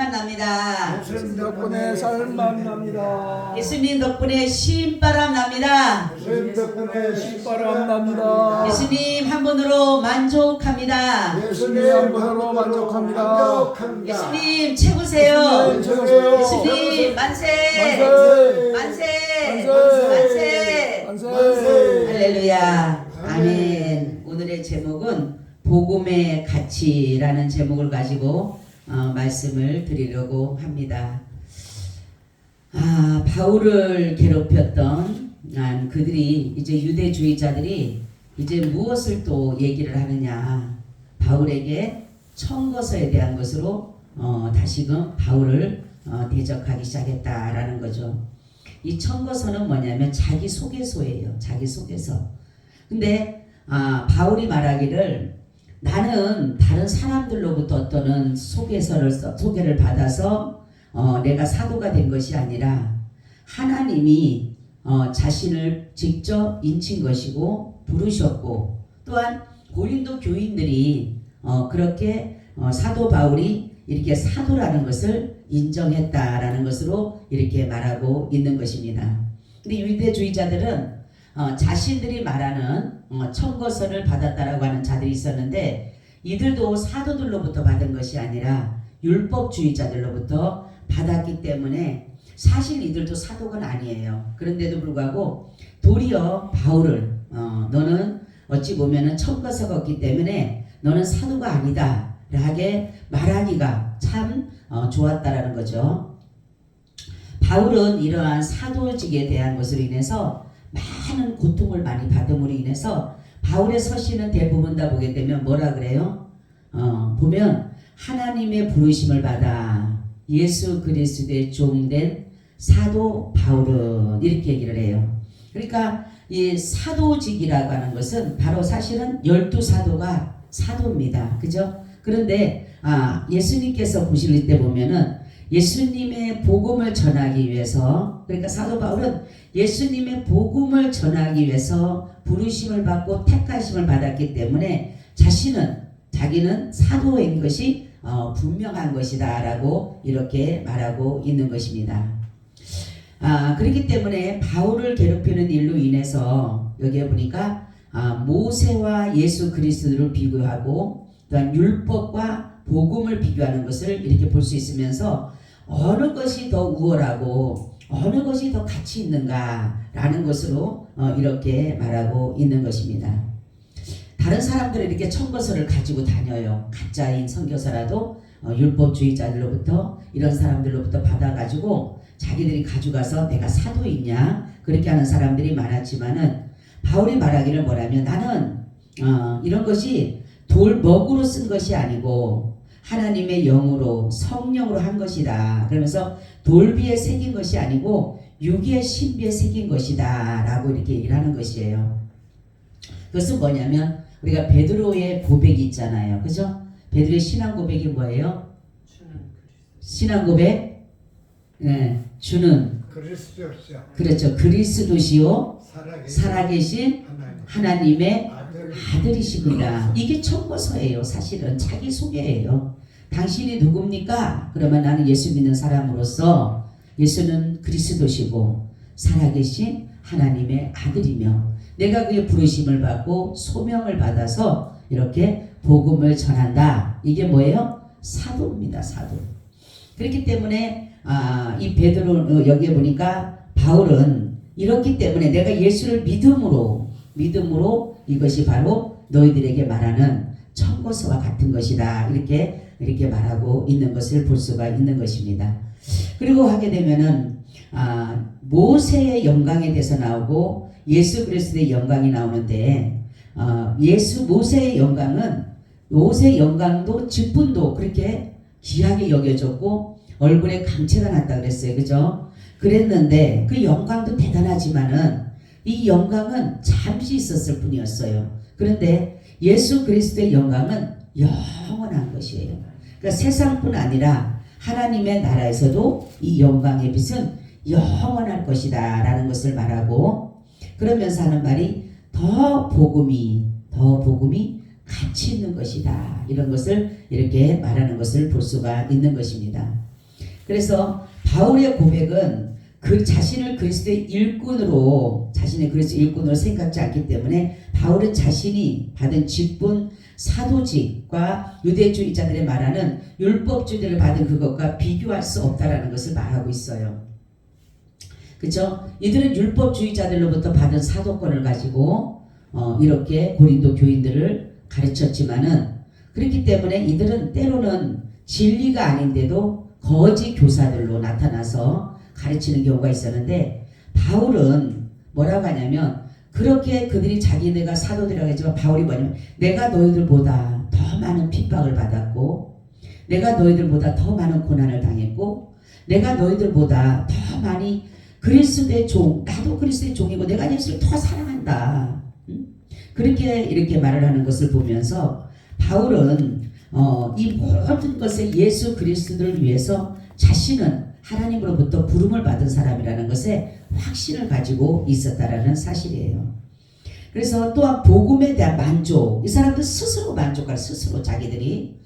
납니다. 예수님 덕분에 살만 납니다. 예수님 덕분에 신바람 납니다. 예수님 덕분에 신바람 납니다. 예수님 한 분으로 만족합니다. 예수님 한 분으로 만족합니다. 예수님 최고세요. 예수님 최고세요. 예수님 만세. 만세. 만세. 만세. 만세. 할렐루야. 아멘. 오늘의 제목은 복음의 가치라는 제목을 가지고 말씀을 드리려고 합니다. 바울을 괴롭혔던 그들이 이제 유대주의자들이 이제 무엇을 또 얘기를 하느냐, 바울에게 청거서에 대한 것으로 다시금 바울을 대적하기 시작했다라는 거죠. 이 청거서는 뭐냐면 자기소개서예요. 자기소개서. 근데 바울이 말하기를 나는 다른 사람들로부터 어떤 소개를 받아서 내가 사도가 된 것이 아니라 하나님이 자신을 직접 인친 것이고 부르셨고, 또한 고린도 교인들이 그렇게 사도 바울이 이렇게 사도라는 것을 인정했다라는 것으로 이렇게 말하고 있는 것입니다. 근데 유대주의자들은 자신들이 말하는 청거서를 받았다라고 하는 자들이 있었는데, 이들도 사도들로부터 받은 것이 아니라 율법주의자들로부터 받았기 때문에 사실 이들도 사도가 아니에요. 그런데도 불구하고 도리어 바울을 너는 어찌 보면은 청거서가 없기 때문에 너는 사도가 아니다 라게 말하기가 참 좋았다라는 거죠. 바울은 이러한 사도직에 대한 것으로 인해서 많은 고통을 많이 받음으로 인해서 바울의 서신은 대부분 다 보게 되면 뭐라 그래요? 보면 하나님의 부르심을 받아 예수 그리스도의 종된 사도 바울은 이렇게 얘기를 해요. 그러니까 이 사도직이라고 하는 것은 바로 사실은 12사도가 사도입니다. 그죠? 그런데 예수님께서 보실 때 보면은 예수님의 복음을 전하기 위해서, 그러니까 사도 바울은 예수님의 복음을 전하기 위해서 부르심을 받고 택하심을 받았기 때문에 자기는 사도인 것이 분명한 것이다 라고 이렇게 말하고 있는 것입니다. 그렇기 때문에 바울을 괴롭히는 일로 인해서 여기에 보니까 모세와 예수 그리스도를 비교하고 또한 율법과 복음을 비교하는 것을 이렇게 볼 수 있으면서 어느 것이 더 우월하고 어느 것이 더 가치 있는가 라는 것으로 이렇게 말하고 있는 것입니다. 다른 사람들은 이렇게 청거서를 가지고 다녀요. 가짜인 선교사라도 율법주의자들로부터 이런 사람들로부터 받아가지고 자기들이 가져가서 내가 사도이냐 그렇게 하는 사람들이 많았지만은 바울이 말하기를 뭐라면 나는 이런 것이 돌먹으로 쓴 것이 아니고 하나님의 영으로 성령으로 한 것이다. 그러면서 돌비에 새긴 것이 아니고 유기의 신비에 새긴 것이다 라고 이렇게 얘기를 하는 것이에요. 그것은 뭐냐면 우리가 베드로의 고백이 있잖아요. 그죠? 베드로의 신앙 고백이 뭐예요? 신앙 고백? 네, 주는 그리스도시요. 그렇죠. 그리스도시요 살아계신 하나님의 아들이시구나. 이게 청거서예요. 사실은 자기소개예요. 당신이 누굽니까? 그러면 나는 예수 믿는 사람으로서 예수는 그리스도시고 살아계신 하나님의 아들이며 내가 그의 부르심을 받고 소명을 받아서 이렇게 복음을 전한다. 이게 뭐예요? 사도입니다. 사도. 그렇기 때문에 이 베드로 여기에 보니까 바울은 이렇기 때문에 내가 예수를 믿음으로 이것이 바로 너희들에게 말하는 청거서와 같은 것이다. 이렇게 말하고 있는 것을 볼 수가 있는 것입니다. 그리고 하게 되면은 모세의 영광에 대해서 나오고 예수 그리스도의 영광이 나오는데 모세의 영광도 직분도 그렇게 귀하게 여겨졌고 얼굴에 강체가 났다 그랬어요. 그죠? 그랬는데 그 영광도 대단하지만은 이 영광은 잠시 있었을 뿐이었어요. 그런데 예수 그리스도의 영광은 영원한 것이에요. 그러니까 세상뿐 아니라 하나님의 나라에서도 이 영광의 빛은 영원할 것이다 라는 것을 말하고, 그러면서 하는 말이 더 복음이 가치 있는 것이다. 이런 것을 이렇게 말하는 것을 볼 수가 있는 것입니다. 그래서 바울의 고백은 그 자신을 그리스도의 일꾼으로 생각지 않기 때문에 바울은 자신이 받은 직분 사도직과 유대주의자들의 말하는 율법주의를 받은 그것과 비교할 수 없다라는 것을 말하고 있어요. 그렇죠? 이들은 율법주의자들로부터 받은 사도권을 가지고 이렇게 고린도 교인들을 가르쳤지만은 그렇기 때문에 이들은 때로는 진리가 아닌데도 거짓 교사들로 나타나서 가르치는 경우가 있었는데 바울은 뭐라고 하냐면 그렇게 그들이 자기네가 사도들이라고 했지만 바울이 뭐냐면 내가 너희들보다 더 많은 핍박을 받았고 내가 너희들보다 더 많은 고난을 당했고 내가 너희들보다 더 많이 그리스도의 종 나도 그리스도의 종이고 내가 예수를 더 사랑한다. 그렇게 이렇게 말을 하는 것을 보면서 바울은 이 모든 것에 예수 그리스도를 위해서 자신은 하나님으로부터 부름을 받은 사람이라는 것에 확신을 가지고 있었다라는 사실이에요. 그래서 또한 복음에 대한 만족, 이 사람들 스스로 만족할 스스로 자기들이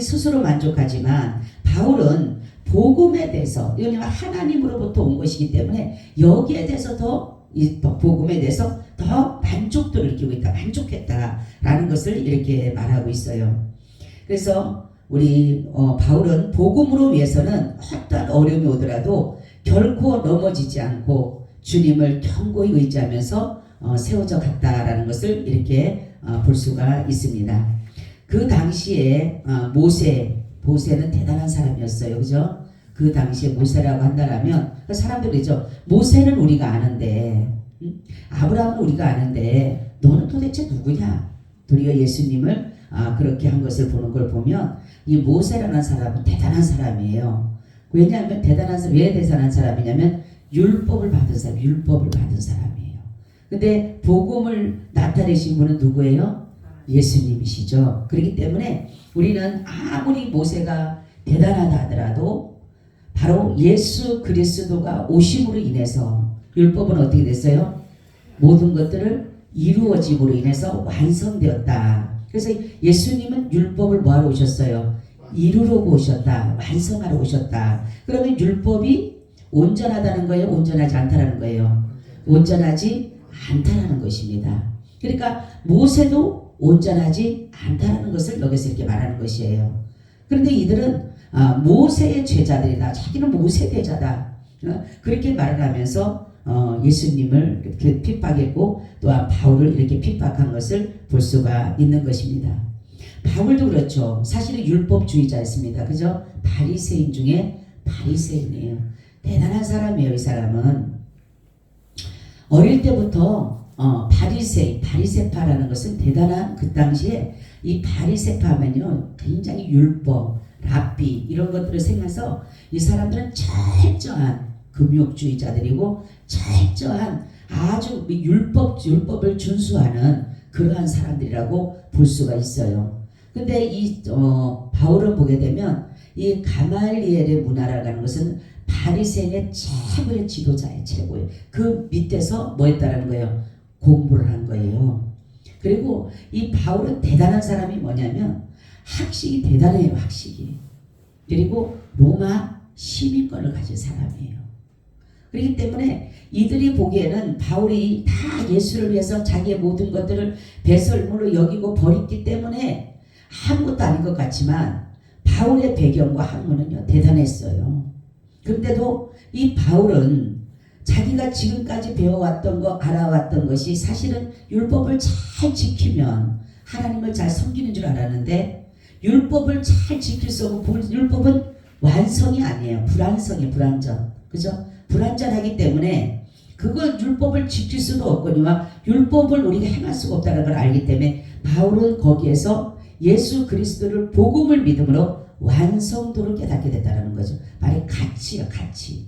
스스로 만족하지만 바울은 복음에 대해서 왜냐하면 하나님으로부터 온 것이기 때문에 여기에 대해서 이 복음에 대해서 더 만족도를 느끼고 있다, 만족했다라는 것을 이렇게 말하고 있어요. 그래서 우리 바울은 복음으로 위해서는 어떠한 어려움이 오더라도 결코 넘어지지 않고 주님을 견고히 의지하면서 세워져 갔다라는 것을 이렇게 볼 수가 있습니다. 그 당시에 모세는 대단한 사람이었어요. 그죠? 그 당시에 모세라고 한다라면 사람들이 그러죠. 모세는 우리가 아는데 아브라함은 우리가 아는데 너는 도대체 누구냐? 도리어 예수님을 그렇게 한 것을 보는 걸 보면 이 모세라는 사람은 대단한 사람이에요. 왜냐하면 왜 대단한 사람이냐면 율법을 받은 사람이에요. 근데 복음을 나타내신 분은 누구예요? 예수님이시죠. 그렇기 때문에 우리는 아무리 모세가 대단하다 하더라도 바로 예수 그리스도가 오심으로 인해서 율법은 어떻게 됐어요? 모든 것들을 이루어짐으로 인해서 완성되었다. 그래서 예수님은 율법을 뭐하러 오셨어요? 이루려고 오셨다. 완성하러 오셨다. 그러면 율법이 온전하다는 거예요? 온전하지 않다는 거예요? 온전하지 않다는 것입니다. 그러니까 모세도 온전하지 않다는 것을 여기서 이렇게 말하는 것이에요. 그런데 이들은 모세의 제자들이다. 자기는 모세 제자다. 그렇게 말을 하면서 예수님을 이렇게 핍박했고 또한 바울을 이렇게 핍박한 것을 볼 수가 있는 것입니다. 바울도 그렇죠. 사실은 율법주의자였습니다. 그죠? 바리새인 중에 바리새인이에요. 대단한 사람이에요. 이 사람은 어릴 때부터 바리새파라는 것은 대단한 그 당시에 이 바리새파면요 굉장히 율법, 랍비 이런 것들을 생각해서 이 사람들은 철저한 금욕주의자들이고 철저한 아주 율법을 준수하는 그러한 사람들이라고 볼 수가 있어요. 근데 이 바울을 보게 되면 이 가말리엘의 문화라고 하는 것은 바리새인의 최고의 지도자예요. 최고의. 그 밑에서 뭐 했다라는 거예요? 공부를 한 거예요. 그리고 이 바울은 대단한 사람이 뭐냐면 학식이 대단해요. 학식이. 그리고 로마 시민권을 가진 사람이에요. 그렇기 때문에 이들이 보기에는 바울이 다 예수를 위해서 자기의 모든 것들을 배설물로 여기고 버렸기 때문에 아무것도 아닌 것 같지만 바울의 배경과 학문은요 대단했어요. 그런데도 이 바울은 자기가 지금까지 배워왔던 거 알아왔던 것이 사실은 율법을 잘 지키면 하나님을 잘 섬기는 줄 알았는데 율법을 잘 지킬 수 없고 율법은 완성이 아니에요. 불완전. 그죠? 불완전하기 때문에 그걸 율법을 지킬 수도 없거니와 율법을 우리가 행할 수가 없다는 걸 알기 때문에 바울은 거기에서 예수 그리스도를 복음을 믿음으로 완성도를 깨닫게 됐다는 거죠. 말이 가치예요. 가치.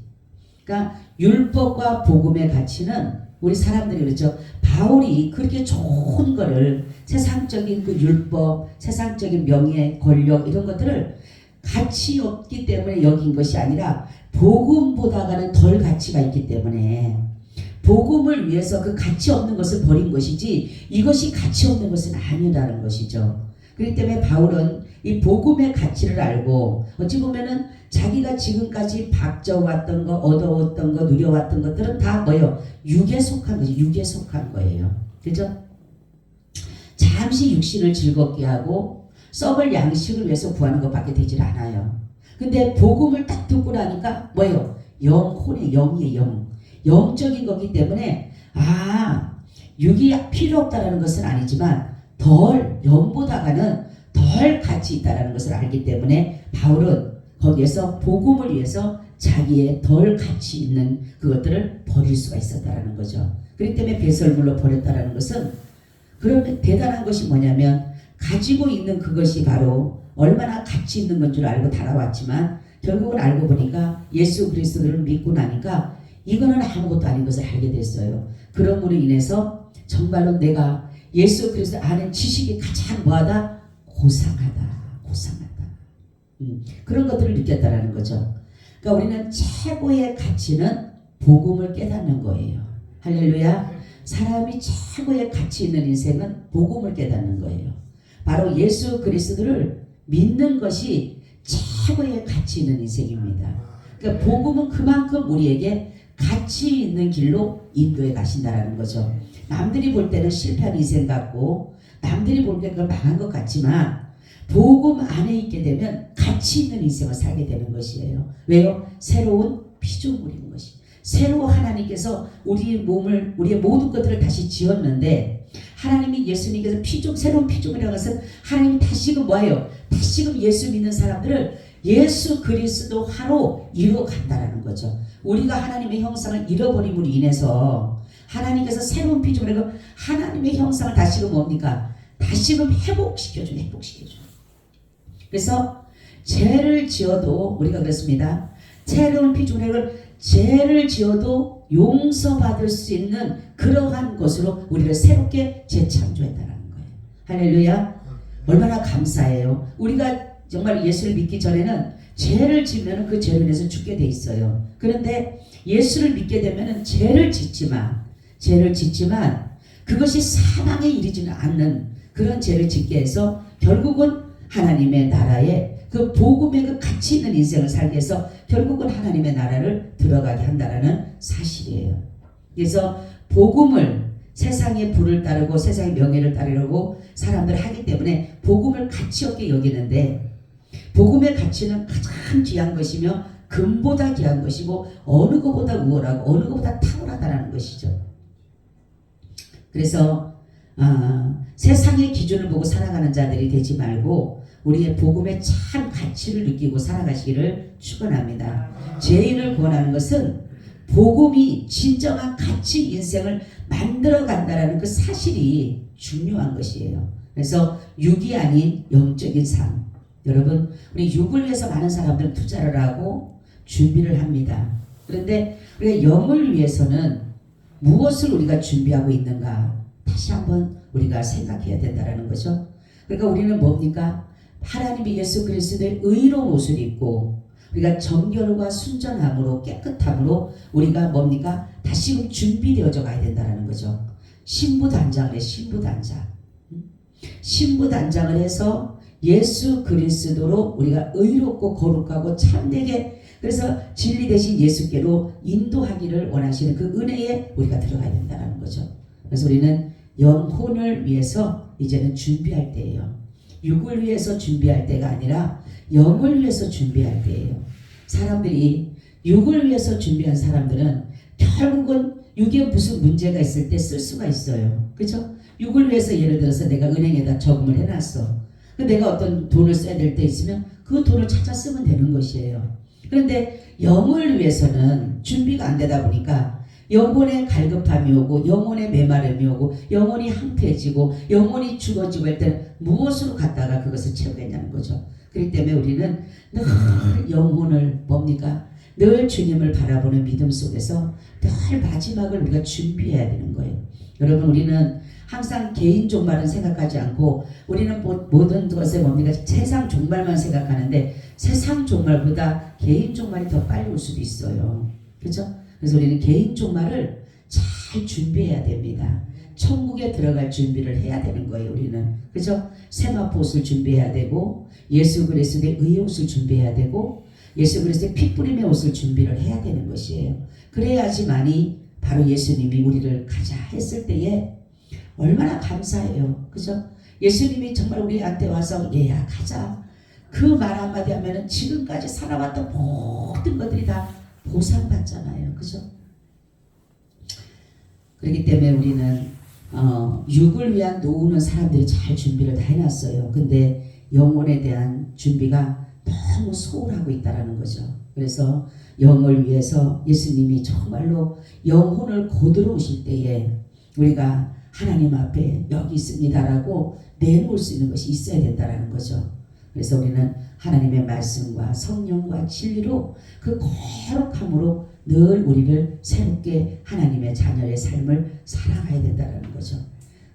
그러니까 율법과 복음의 가치는 우리 사람들이 그렇죠. 바울이 그렇게 좋은 거를 세상적인 그 율법, 세상적인 명예, 권력 이런 것들을 가치 없기 때문에 여긴 것이 아니라 복음보다가는 덜 가치가 있기 때문에 복음을 위해서 그 가치 없는 것을 버린 것이지 이것이 가치 없는 것은 아니라는 것이죠. 그렇기 때문에 바울은 이 복음의 가치를 알고 어찌 보면은 자기가 지금까지 박져왔던 거, 얻어왔던 거, 누려왔던 것들은 다 뭐예요? 육에 속한 거지. 육에 속한 거예요. 그죠? 잠시 육신을 즐겁게 하고 썩을 양식을 위해서 구하는 것밖에 되질 않아요. 근데 복음을 딱 듣고 나니까 뭐예요? 영혼의 영이에요. 영. 영적인 거기 때문에 육이 필요 없다라는 것은 아니지만 덜 영보다가는 덜 가치 있다라는 것을 알기 때문에 바울은 거기에서 복음을 위해서 자기의 덜 가치 있는 그것들을 버릴 수가 있었다라는 거죠. 그렇기 때문에 배설물로 버렸다라는 것은 그러면 대단한 것이 뭐냐면 가지고 있는 그것이 바로 얼마나 가치 있는 건 줄 알고 달아왔지만 결국은 알고 보니까 예수 그리스도를 믿고 나니까 이거는 아무것도 아닌 것을 알게 됐어요. 그러므로 인해서 정말로 내가 예수 그리스도 아는 지식이 가장 뭐하다? 고상하다. 그런 것들을 느꼈다라는 거죠. 그러니까 우리는 최고의 가치는 복음을 깨닫는 거예요. 할렐루야. 사람이 최고의 가치 있는 인생은 복음을 깨닫는 거예요. 바로 예수 그리스도를 믿는 것이 최고의 가치 있는 인생입니다. 그러니까 복음은 그만큼 우리에게 가치 있는 길로 인도해 가신다라는 거죠. 남들이 볼 때는 실패한 인생 같고 남들이 볼 때 그걸 망한 것 같지만 복음 안에 있게 되면 가치 있는 인생을 살게 되는 것이에요. 왜요? 새로운 피조물인 것이. 새로 하나님께서 우리의 몸을, 우리의 모든 것들을 다시 지었는데 하나님이 예수님께서 새로운 피조물이라는 것은 하나님이 다시금 뭐예요? 다시금 예수 믿는 사람들을 예수 그리스도 화로 이루어간다라는 거죠. 우리가 하나님의 형상을 잃어버림으로 인해서 하나님께서 새로운 피조물이고 하나님의 형상을 다시금 뭡니까? 다시금 회복시켜줘. 그래서 죄를 지어도 우리가 그렇습니다. 새로운 피조물을 죄를 지어도 용서받을 수 있는 그러한 것으로 우리를 새롭게 재창조했다는 거예요. 할렐루야. 얼마나 감사해요. 우리가 정말 예수를 믿기 전에는 죄를 지으면 그 죄로 인해서 죽게 돼 있어요. 그런데 예수를 믿게 되면 죄를 짓지만 그것이 사망에 이르지는 않는 그런 죄를 짓게 해서 결국은 하나님의 나라에 그 복음의 그 가치 있는 인생을 살게 해서 결국은 하나님의 나라를 들어가게 한다라는 사실이에요. 그래서 복음을 세상의 부를 따르고 세상의 명예를 따르려고 사람들 하기 때문에 복음을 가치 없게 여기는데 복음의 가치는 가장 귀한 것이며 금보다 귀한 것이고 어느 것보다 우월하고 어느 것보다 탁월하다는 것이죠. 그래서 세상의 기준을 보고 살아가는 자들이 되지 말고 우리의 복음의 참 가치를 느끼고 살아가시기를 축원합니다. 죄인을 구원하는 것은 복음이 진정한 가치 인생을 만들어 간다라는 그 사실이 중요한 것이에요. 그래서 육이 아닌 영적인 삶. 여러분, 우리 육을 위해서 많은 사람들은 투자를 하고 준비를 합니다. 그런데 우리가 영을 위해서는 무엇을 우리가 준비하고 있는가? 다시 한번 우리가 생각해야 된다는 거죠. 그러니까 우리는 뭡니까? 하나님이 예수 그리스도의 의로운 옷을 입고 우리가 정결과 순전함으로 깨끗함으로 우리가 뭡니까? 다시금 준비되어져 가야 된다는 거죠. 신부단장을 해. 신부단장을 해서 예수 그리스도로 우리가 의롭고 거룩하고 참되게 그래서 진리 대신 예수께로 인도하기를 원하시는 그 은혜에 우리가 들어가야 된다는 거죠. 그래서 우리는 영혼을 위해서 이제는 준비할 때예요. 육을 위해서 준비할 때가 아니라 영을 위해서 준비할 때예요. 사람들이 육을 위해서 준비한 사람들은 결국은 육에 무슨 문제가 있을 때 쓸 수가 있어요. 그렇죠? 육을 위해서 예를 들어서 내가 은행에다 저금을 해놨어. 내가 어떤 돈을 써야 될 때 있으면 그 돈을 찾아 쓰면 되는 것이에요. 그런데 영을 위해서는 준비가 안 되다 보니까 영혼의 갈급함이 오고 영혼의 메마름이 오고 영혼이 황폐해지고 영혼이 죽어지고 할 때는 무엇으로 갖다가 그것을 채우겠냐는 거죠. 그렇기 때문에 우리는 늘 영혼을 뭡니까? 늘 주님을 바라보는 믿음 속에서 늘 마지막을 우리가 준비해야 되는 거예요. 여러분, 우리는 항상 개인 종말은 생각하지 않고 우리는 모든 것에 뭡니까? 세상 종말만 생각하는데 세상 종말보다 개인 종말이 더 빨리 올 수도 있어요. 그렇죠? 그래서 우리는 개인 종말을 잘 준비해야 됩니다. 천국에 들어갈 준비를 해야 되는 거예요. 우리는 그죠? 세마포 옷을 준비해야 되고 예수 그리스도의 의의 옷을 준비해야 되고 예수 그리스도의 피 뿌림의 옷을 준비를 해야 되는 것이에요. 그래야지만이 바로 예수님이 우리를 가자 했을 때에 얼마나 감사해요. 그죠? 예수님이 정말 우리한테 와서 얘야 가자 그 말 한마디 하면은 지금까지 살아왔던 모든 것들이 다 보상받잖아요. 그죠? 그렇기 때문에 우리는 육을 위한 노후는 사람들이 잘 준비를 다 해놨어요. 근데 영혼에 대한 준비가 너무 소홀하고 있다라는 거죠. 그래서 영을 위해서 예수님이 정말로 영혼을 거두러 오실 때에 우리가 하나님 앞에 여기 있습니다라고 내놓을 수 있는 것이 있어야 된다라는 거죠. 그래서 우리는 하나님의 말씀과 성령과 진리로 그 거룩함으로 늘 우리를 새롭게 하나님의 자녀의 삶을 살아가야 된다는 거죠.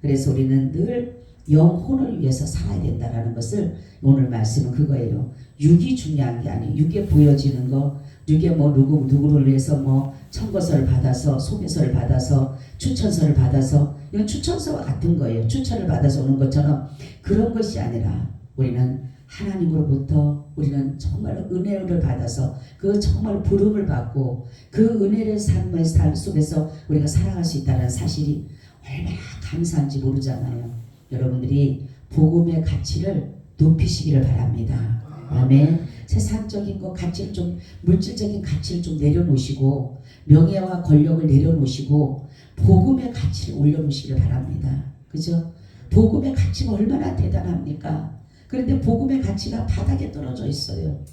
그래서 우리는 늘 영혼을 위해서 살아야 된다는 것을 오늘 말씀은 그거예요. 육이 중요한 게 아니에요. 육에 보여지는 거, 육에 뭐 누구를 위해서 뭐 청거서를 받아서 소개서를 받아서 추천서를 받아서 이건 추천서와 같은 거예요. 추천을 받아서 오는 것처럼 그런 것이 아니라 우리는 하나님으로부터 우리는 정말로 은혜를 받아서 그 정말 부름을 받고 그 은혜의 삶의 삶 속에서 우리가 살아갈 수 있다는 사실이 얼마나 감사한지 모르잖아요. 여러분들이 복음의 가치를 높이시기를 바랍니다. 아멘. 세상적인 것 가치를 좀 물질적인 가치를 좀 내려놓으시고 명예와 권력을 내려놓으시고 복음의 가치를 올려놓으시기를 바랍니다. 그죠? 복음의 가치가 얼마나 대단합니까? 그런데 복음의 가치가 바닥에 떨어져 있어요.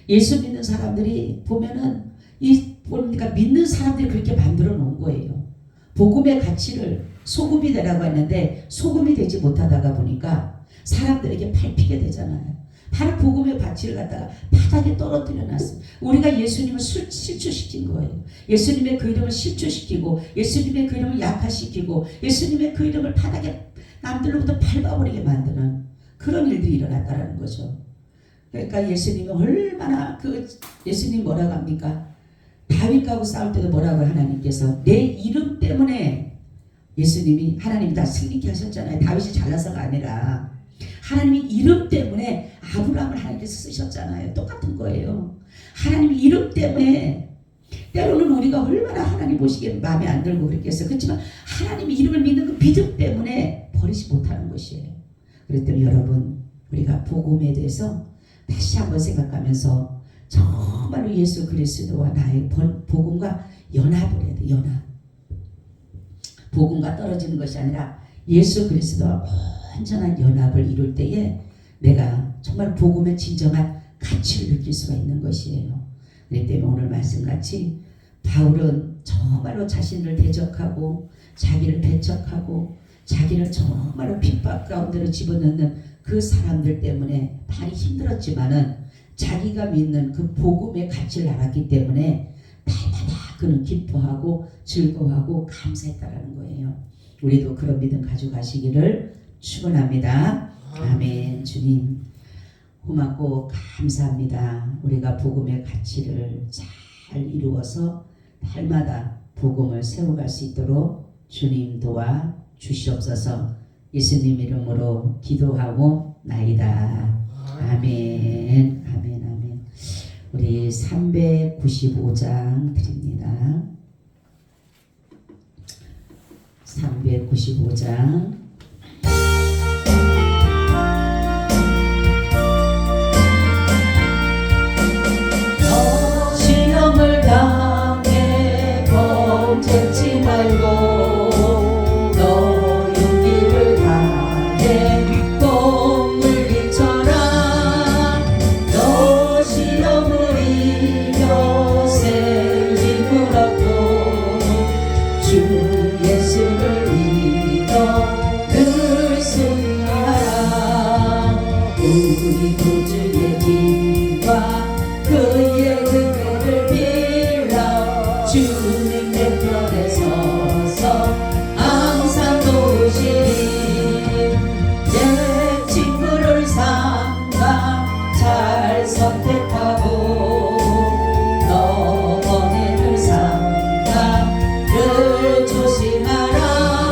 예수 믿는 사람들이 보면은 보니까 믿는 사람들이 그렇게 만들어 놓은 거예요. 복음의 가치를 소금이 되라고 했는데 소금이 되지 못하다가 보니까 사람들에게 밟히게 되잖아요. 바로 복음의 가치를 갖다가 바닥에 떨어뜨려 놨습니다. 우리가 예수님을 실추시킨 거예요. 예수님의 그 이름을 실추시키고 예수님의 그 이름을 약화시키고 예수님의 그 이름을 바닥에 남들로부터 밟아버리게 만드는 그런 일들이 일어났다는 거죠. 그러니까 예수님이 얼마나 예수님 뭐라고 합니까? 다윗하고 싸울 때도 뭐라고 하나님께서 내 이름 때문에 예수님이 하나님이 다 승리케 하셨잖아요. 다윗이 잘나서가 아니라 하나님이 이름 때문에 아브라함을 하나님께서 쓰셨잖아요. 똑같은 거예요. 하나님이 이름 때문에 때로는 우리가 얼마나 하나님 보시기에 마음에 안 들고 그랬겠어요. 그렇지만 하나님이 이름을 믿는 그 믿음 때문에 버리지 못하는 것이에요. 그렇기 때문에 여러분 우리가 복음에 대해서 다시 한번 생각하면서 정말로 예수 그리스도와 나의 복음과 연합을 해야 돼. 연합. 복음과 떨어지는 것이 아니라 예수 그리스도와 온전한 연합을 이룰 때에 내가 정말 복음의 진정한 가치를 느낄 수가 있는 것이에요. 그렇기 때문에 오늘 말씀같이 바울은 정말로 자신을 대적하고 자기를 배척하고 자기를 정말로 핍박 가운데로 집어넣는 그 사람들 때문에 많이 힘들었지만은 자기가 믿는 그 복음의 가치를 알았기 때문에 날마다 그는 기뻐하고 즐거워하고 감사했다라는 거예요. 우리도 그런 믿음 가져가시기를 축원합니다. 아멘. 주님 고맙고 감사합니다. 우리가 복음의 가치를 잘 이루어서 날마다 복음을 세워갈 수 있도록 주님 도와 주시옵소서. 예수님 이름으로 기도하고 나이다. 아멘. 아멘. 아멘. 우리 395장 드립니다. 395장. 시험을 당해 범죄치 말고 우리 구주의 길과 그의 은혜를 빌어 주님의 편에 서서 항상 도우시리. 내 친구를 삼가 잘 선택하고 너머니를 삼가 늘 조심하라.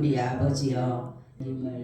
우리 아버지여 님을